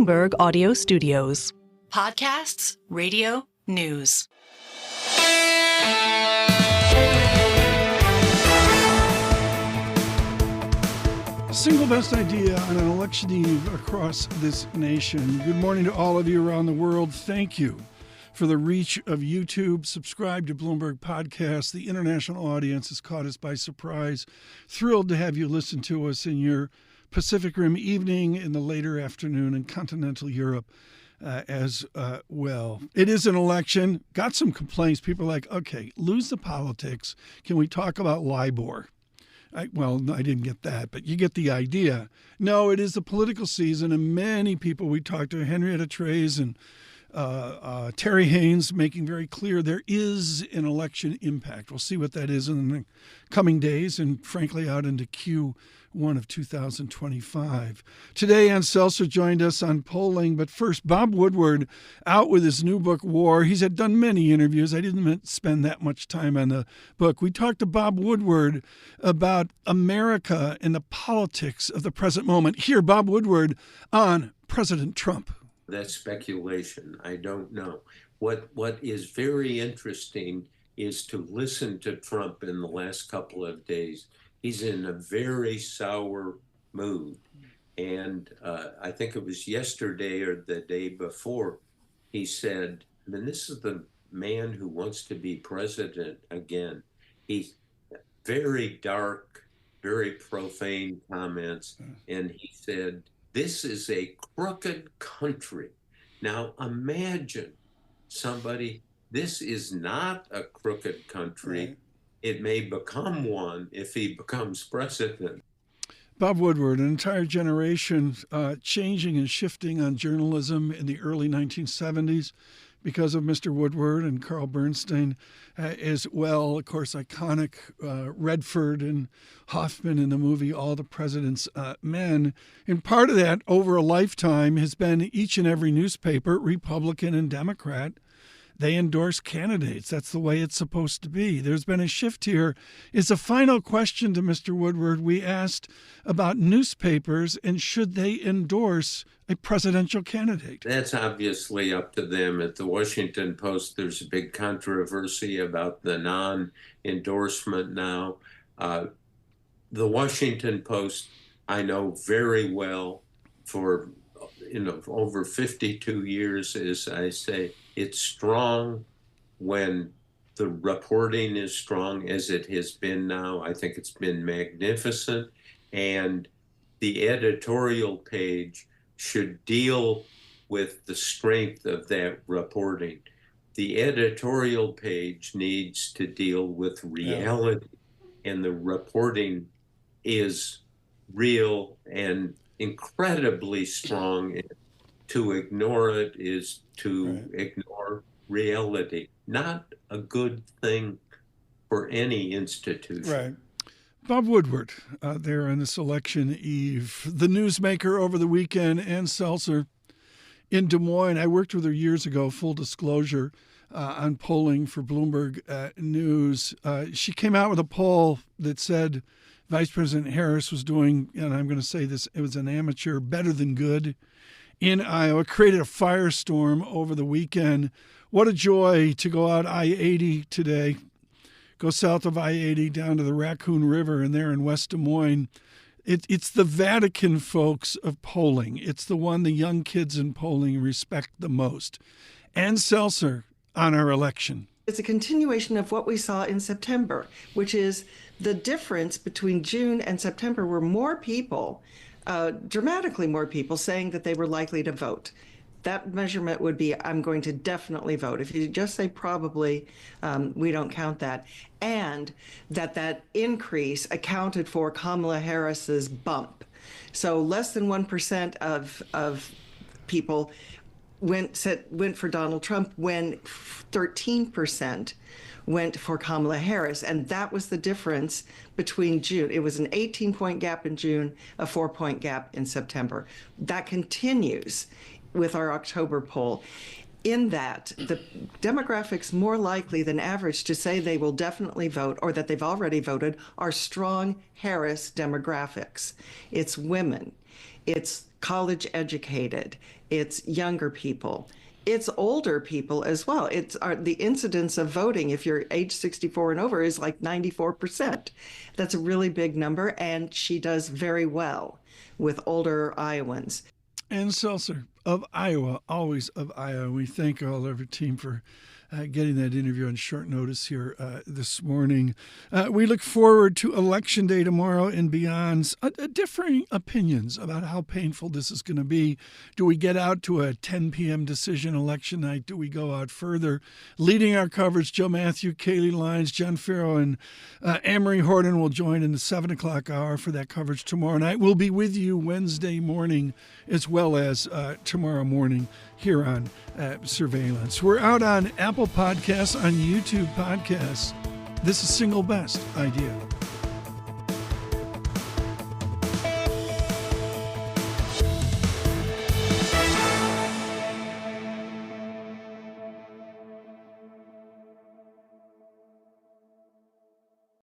Bloomberg Audio Studios. Podcasts, radio, news. Single best idea on an election eve across this nation. Good morning to all of you around the world. Thank you for the reach of YouTube. Subscribe to Bloomberg Podcasts. The international audience has caught us by surprise. Thrilled to have you listen to us in your Pacific Rim evening, in the later afternoon in continental Europe as well. It is an election. Got some complaints. People are like, okay, lose the politics. Can we talk about LIBOR? I didn't get that, but you get the idea. No, it is the political season, and many people we talked to, Henrietta Trey's and Terry Haynes, making very clear there is an election impact. We'll see what that is in the coming days and, frankly, out into Q1 of 2025. Today, Ann Selzer joined us on polling, but first, Bob Woodward out with his new book, War. He's had done many interviews. I didn't spend that much time on the book. We talked to Bob Woodward about America and the politics of the present moment. Here, Bob Woodward on President Trump. That's speculation. I don't know. What is very interesting is to listen to Trump in the last couple of days. He's in a very sour mood. And I think it was yesterday or the day before, he said, this is the man who wants to be president again. He's very dark, very profane comments. And he said, this is a crooked country. Now imagine this is not a crooked country. Right. It may become one if he becomes president. Bob Woodward, an entire generation changing and shifting on journalism in the early 1970s because of Mr. Woodward and Carl Bernstein, as well, of course, iconic Redford and Hoffman in the movie All the President's Men. And part of that, over a lifetime, has been each and every newspaper, Republican and Democrat, they endorse candidates. That's the way it's supposed to be. There's been a shift here. It's a final question to Mr. Woodward. We asked about newspapers and should they endorse a presidential candidate. That's obviously up to them. At the Washington Post, there's a big controversy about the non-endorsement now. The Washington Post, I know very well for over 52 years, as I say. It's strong when the reporting is strong, as it has been now. I think it's been magnificent. And the editorial page should deal with the strength of that reporting. The editorial page needs to deal with reality, and the reporting is real and incredibly strong. To ignore it is to ignore reality. Not a good thing for any institution. Right. Bob Woodward, there on this election eve. The newsmaker over the weekend, Ann Selzer in Des Moines. I worked with her years ago, full disclosure, on polling for Bloomberg News. She came out with a poll that said Vice President Harris was doing, and I'm going to say this, it was an amateur, better than good in Iowa. Created a firestorm over the weekend. What a joy to go out I-80 today, go south of I-80 down to the Raccoon River, and there in West Des Moines. It's the Vatican, folks, of polling. It's the one the young kids in polling respect the most. Ann Selzer on our election. It's a continuation of what we saw in September, which is the difference between June and September were more people, dramatically more people, saying that they were likely to vote. That measurement would be, I'm going to definitely vote. If you just say probably, we don't count that. And that increase accounted for Kamala Harris's bump. So less than 1% of people went for Donald Trump, when 13% went for Kamala Harris. And that was the difference between June. It was an 18-point gap in June, a 4-point gap in September. That continues with our October poll. in that the demographics more likely than average to say they will definitely vote or that they've already voted are strong Harris demographics. It's women, it's college educated, it's younger people, it's older people as well. It's the incidence of voting, if you're age 64 and over, is like 94%. That's a really big number, and she does very well with older Iowans. Ann Selzer of Iowa, always of Iowa. We thank all of our team for getting that interview on short notice here this morning. We look forward to Election Day tomorrow and beyond. Differing opinions about how painful this is going to be. Do we get out to a 10 p.m. decision election night? Do we go out further? Leading our coverage, Joe Matthew, Kaylee Lyons, John Farrow, and Amory Horton will join in the 7 o'clock hour for that coverage tomorrow night. We'll be with you Wednesday morning as well as tomorrow morning here on Surveillance. We're out on Apple Podcasts, on YouTube Podcasts. This is Single Best Idea.